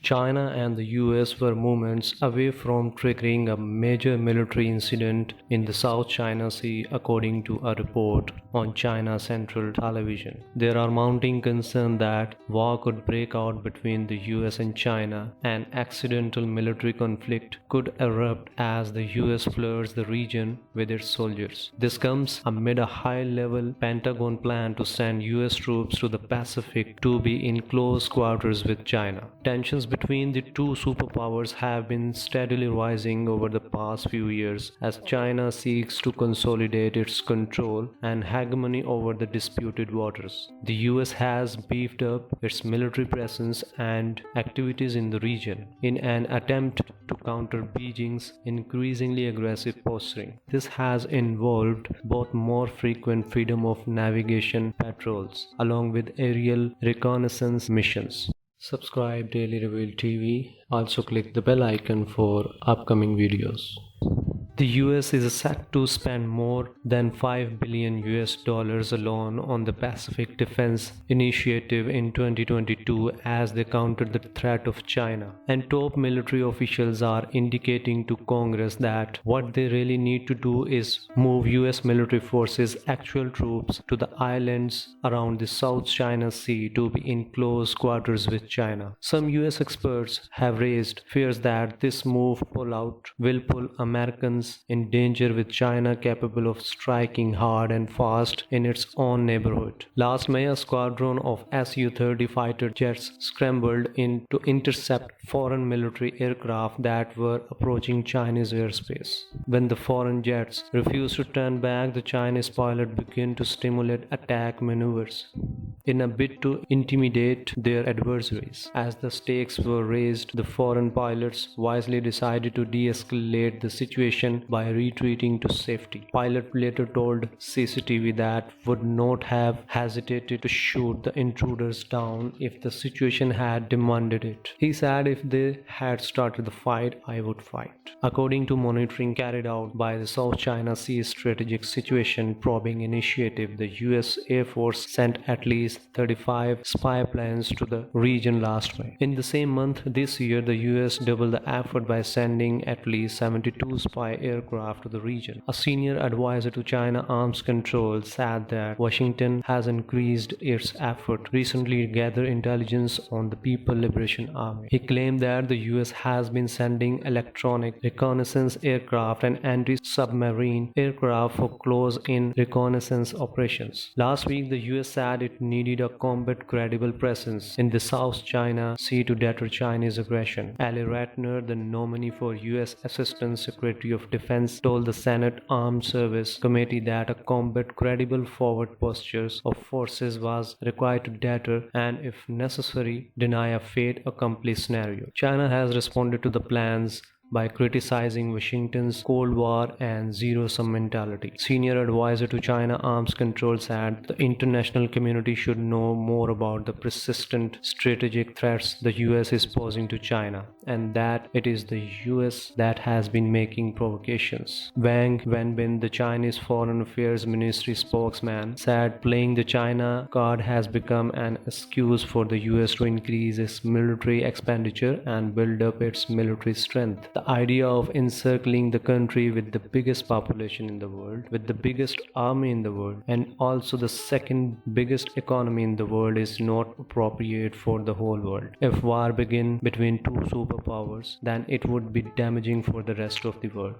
China and the US were moments away from triggering a major military incident in the South China Sea, according to a report on China Central Television. There are mounting concerns that war could break out between the US and China. An accidental military conflict could erupt as the US floods the region with its soldiers. This comes amid a high-level Pentagon plan to send US troops to the Pacific to be in close quarters with China. Tensions between the two superpowers have been steadily rising over the past few years as China seeks to consolidate its control and hegemony over the disputed waters. The US has beefed up its military presence and activities in the region in an attempt to counter Beijing's increasingly aggressive posturing. This has involved both more frequent freedom of navigation patrols along with aerial reconnaissance missions. Subscribe Daily Reveal TV. Also click the bell icon for upcoming videos. The US is set to spend more than $5 billion alone on the Pacific Defense Initiative in 2022 as they counter the threat of China. And top military officials are indicating to Congress that what they really need to do is move US military forces, actual troops, to the islands around the South China Sea to be in close quarters with China. Some US experts have raised fears that this move will pull Americans in danger, with China capable of striking hard and fast in its own neighborhood. Last May, a squadron of Su-30 fighter jets scrambled in to intercept foreign military aircraft that were approaching Chinese airspace. When the foreign jets refused to turn back, the Chinese pilot began to stimulate attack maneuvers in a bid to intimidate their adversaries. As the stakes were raised, the foreign pilots wisely decided to de-escalate the situation by retreating to safety. Pilot later told CCTV that would not have hesitated to shoot the intruders down if the situation had demanded it. He said, "If they had started the fight, I would fight." According to monitoring carried out by the South China Sea Strategic Situation Probing Initiative, the US Air Force sent at least 35 spy planes to the region last May. In the same month this year, the US doubled the effort by sending at least 72 spy aircraft to the region. A senior advisor to China Arms Control said that Washington has increased its effort recently to gather intelligence on the People's Liberation Army. He claimed that the US has been sending electronic reconnaissance aircraft and anti-submarine aircraft for close-in reconnaissance operations. Last week, the US said it needed a combat credible presence in the South China Sea to deter Chinese aggression. Ali Ratner, the nominee for US Assistant Secretary of Defense, told the Senate Armed Service Committee that a combat credible forward postures of forces was required to deter and, if necessary, deny a fait accompli scenario. China has responded to the plans by criticizing Washington's Cold War and zero-sum mentality. Senior advisor to China Arms Control said the international community should know more about the persistent strategic threats the US is posing to China, and that it is the US that has been making provocations. Wang Wenbin, the Chinese Foreign Affairs Ministry spokesman, said playing the China card has become an excuse for the US to increase its military expenditure and build up its military strength. The idea of encircling the country with the biggest population in the world, with the biggest army in the world, and also the second biggest economy in the world is not appropriate for the whole world. If war begins between two superpowers, then it would be damaging for the rest of the world.